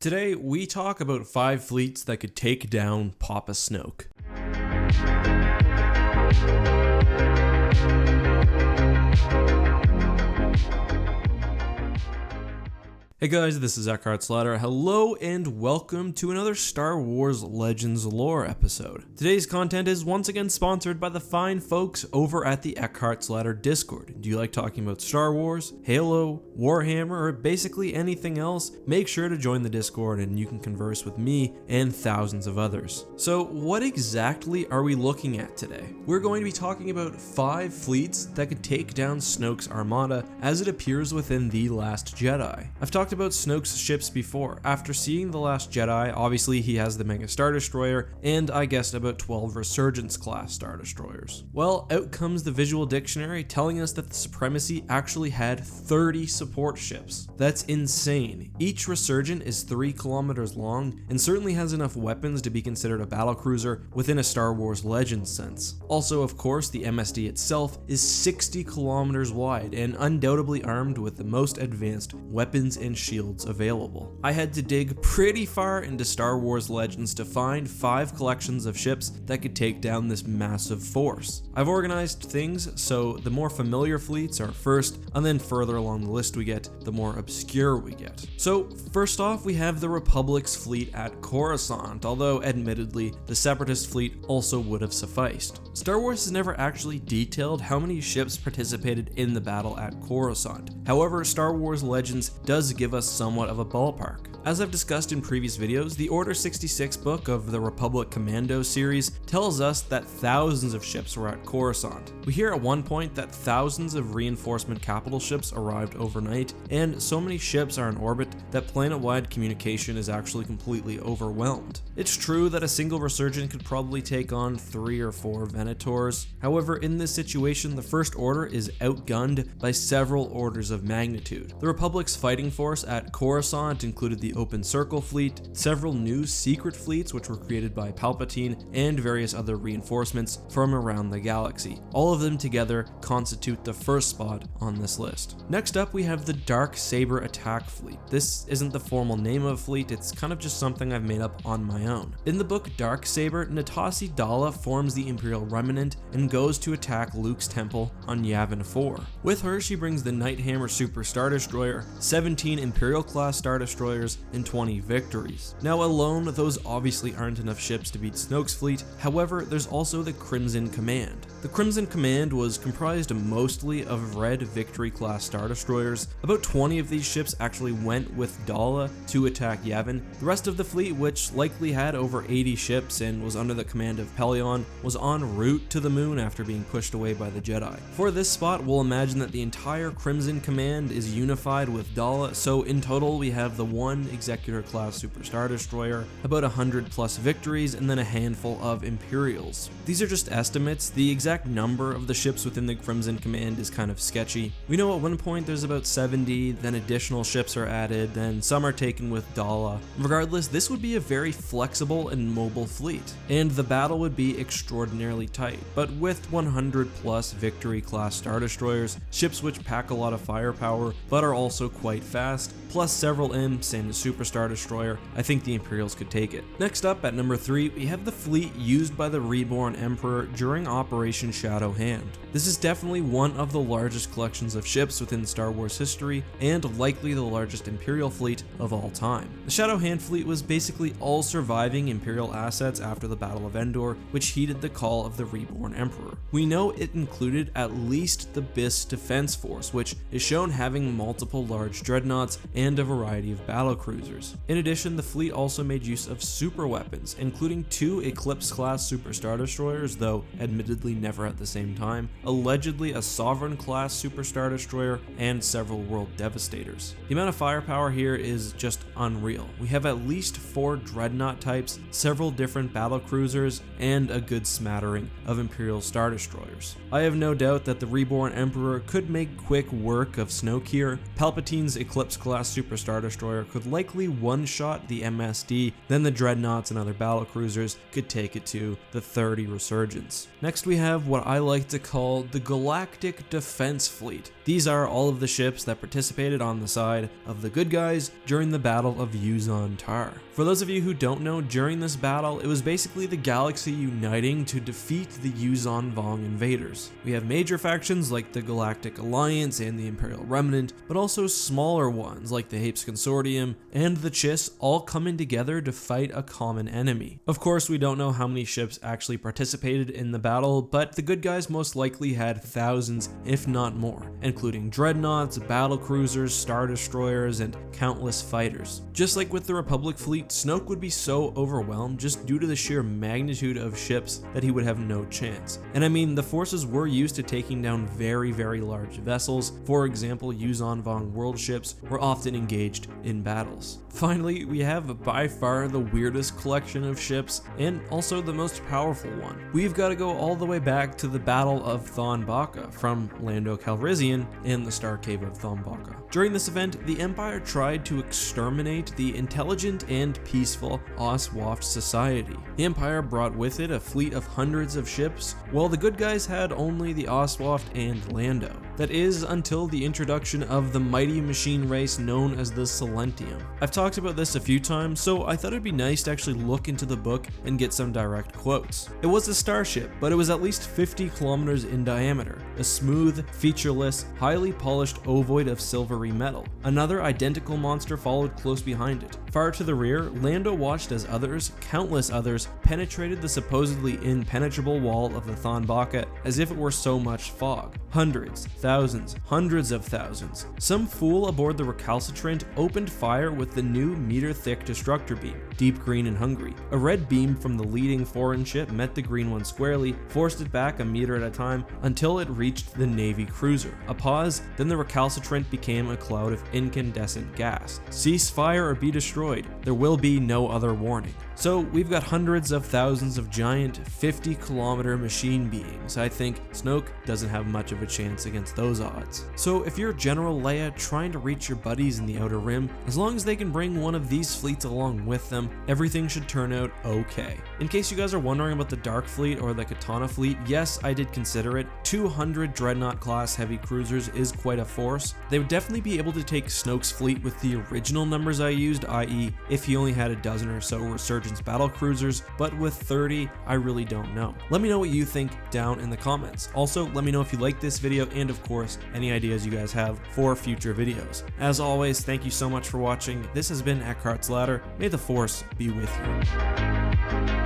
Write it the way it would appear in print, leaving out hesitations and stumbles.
Today, we talk about 5 fleets that could take down Papa Snoke. Hey guys, this is EckhartsLadder. Hello and welcome to another Star Wars Legends lore episode. Today's content is once again sponsored by the fine folks over at the EckhartsLadder Discord. Do you like talking about Star Wars, Halo, Warhammer, or basically anything else? Make sure to join the Discord and you can converse with me and thousands of others. So what exactly are we looking at today? We're going to be talking about 5 fleets that could take down Snoke's Armada as it appears within The Last Jedi. I've talked about Snoke's ships before. After seeing The Last Jedi, obviously he has the Mega Star Destroyer, and I guessed about 12 Resurgence class Star Destroyers. Well, out comes the visual dictionary telling us that the Supremacy actually had 30 support ships. That's insane. Each Resurgent is 3 kilometers long, and certainly has enough weapons to be considered a battlecruiser within a Star Wars Legends sense. Also, of course, the MSD itself is 60 kilometers wide, and undoubtedly armed with the most advanced weapons and shields available. I had to dig pretty far into Star Wars Legends to find 5 collections of ships that could take down this massive force. I've organized things so the more familiar fleets are first, and then further along the list we get, the more obscure we get. So first off, we have the Republic's fleet at Coruscant, although admittedly the Separatist fleet also would have sufficed. Star Wars has never actually detailed how many ships participated in the battle at Coruscant. However, Star Wars Legends does give us somewhat of a ballpark. As I've discussed in previous videos, the Order 66 book of the Republic Commando series tells us that thousands of ships were at Coruscant. We hear at one point that thousands of reinforcement capital ships arrived overnight, and so many ships are in orbit that planet-wide communication is actually completely overwhelmed. It's true that a single Resurgent could probably take on 3 or 4 Venators. However, in this situation, the First Order is outgunned by several orders of magnitude. The Republic's fighting force at Coruscant included the Open Circle fleet, several new secret fleets which were created by Palpatine, and various other reinforcements from around the galaxy. All of them together constitute the first spot on this list. Next up, we have the Dark Saber attack fleet. This isn't the formal name of a fleet, it's kind of just something I've made up on my own. In the book Dark Saber, Natasi Dala forms the Imperial Remnant and goes to attack Luke's temple on Yavin 4. With her, she brings the Nighthammer Super Star Destroyer, 17 Imperial class Star Destroyers, and 20 victories. Now alone, those obviously aren't enough ships to beat Snoke's fleet. However, there's also the Crimson Command. The Crimson Command was comprised mostly of red Victory class Star Destroyers. About 20 of these ships actually went with Dala to attack Yavin. The rest of the fleet, which likely had over 80 ships and was under the command of Pelion, was en route to the moon after being pushed away by the Jedi. For this spot, we'll imagine that the entire Crimson Command is unified with Dala, so in total we have the 1 Executor class Super Star Destroyer, about 100 plus victories, and then a handful of Imperials. These are just estimates. The exact number of the ships within the Crimson Command is kind of sketchy. We know at one point there's about 70, then additional ships are added, then some are taken with Dala. Regardless, this would be a very flexible and mobile fleet, and the battle would be extraordinarily tight. But with 100 plus Victory class Star Destroyers, ships which pack a lot of firepower but are also quite fast, plus several imps and a Super Star Destroyer, I think the Imperials could take it. Next up at number 3, we have the fleet used by the Reborn Emperor during Operation Shadow Hand. This is definitely one of the largest collections of ships within Star Wars history, and likely the largest Imperial fleet of all time. The Shadow Hand fleet was basically all surviving Imperial assets after the Battle of Endor, which heeded the call of the Reborn Emperor. We know it included at least the BIS Defense Force, which is shown having multiple large dreadnoughts and a variety of battlecruisers. In addition, the fleet also made use of super weapons, including 2 Eclipse-class Super Star Destroyers, though admittedly never at the same time, allegedly a Sovereign-class Super Star Destroyer, and several World Devastators. The amount of firepower here is just unreal. We have at least 4 Dreadnought types, several different battlecruisers, and a good smattering of Imperial Star Destroyers. I have no doubt that the Reborn Emperor could make quick work of Snoke here. Palpatine's Eclipse-class class Super Star Destroyer could likely one-shot the MSD, then the Dreadnoughts and other battlecruisers could take it to the 30 Resurgence. Next we have what I like to call the Galactic Defense Fleet. These are all of the ships that participated on the side of the good guys during the Battle of Yuzan Tar. For those of you who don't know, during this battle, it was basically the galaxy uniting to defeat the Yuzan Vong invaders. We have major factions like the Galactic Alliance and the Imperial Remnant, but also smaller ones like the Hapes Consortium and the Chiss all coming together to fight a common enemy. Of course, we don't know how many ships actually participated in the battle, but the good guys most likely had thousands, if not more, including dreadnoughts, battlecruisers, star destroyers, and countless fighters. Just like with the Republic fleet, Snoke would be so overwhelmed just due to the sheer magnitude of ships that he would have no chance. And I mean, the forces were used to taking down very, very large vessels. For example, Yuzan Vong world ships were often engaged in battles. Finally, we have by far the weirdest collection of ships, and also the most powerful one. We've got to go all the way back to the Battle of Thon Baka from Lando Calrissian and the Star Cave of Thon Baka. During this event, the Empire tried to exterminate the intelligent and peaceful Oswaft society. The Empire brought with it a fleet of hundreds of ships, while the good guys had only the Oswaft and Lando. That is, until the introduction of the mighty machine race known as the Silentium. I've talked about this a few times, so I thought it'd be nice to actually look into the book and get some direct quotes. It was a starship, but it was at least 50 kilometers in diameter, a smooth, featureless, highly polished ovoid of silvery metal. Another identical monster followed close behind it. Far to the rear, Lando watched as others, countless others, penetrated the supposedly impenetrable wall of the Thon Baka as if it were so much fog. Hundreds, thousands, hundreds of thousands. Some fool aboard the recalcitrant opened fire with the new meter-thick destructor beam, deep green and hungry. A red beam from the leading foreign ship met the green one squarely, forced it back a meter at a time until it reached the Navy cruiser. A pause, then the recalcitrant became a cloud of incandescent gas. Cease fire or be destroyed. There will be no other warning. So we've got hundreds of thousands of giant 50-kilometer machine beings. I think Snoke doesn't have much of a chance against those odds. So if you're General Leia trying to reach your buddies in the Outer Rim, as long as they can bring one of these fleets along with them, everything should turn out okay. In case you guys are wondering about the Dark Fleet or the Katana Fleet, yes, I did consider it. 200 Dreadnought class heavy cruisers is quite a force. They would definitely be able to take Snoke's fleet with the original numbers I used, i.e. if he only had a dozen or so Resurgence battle cruisers, but with 30, I really don't know. Let me know what you think down in the comments. Also, let me know if you like this video and of course, any ideas you guys have for future videos. As always, thank you so much for watching. This has been EckhartsLadder. May the Force be with you.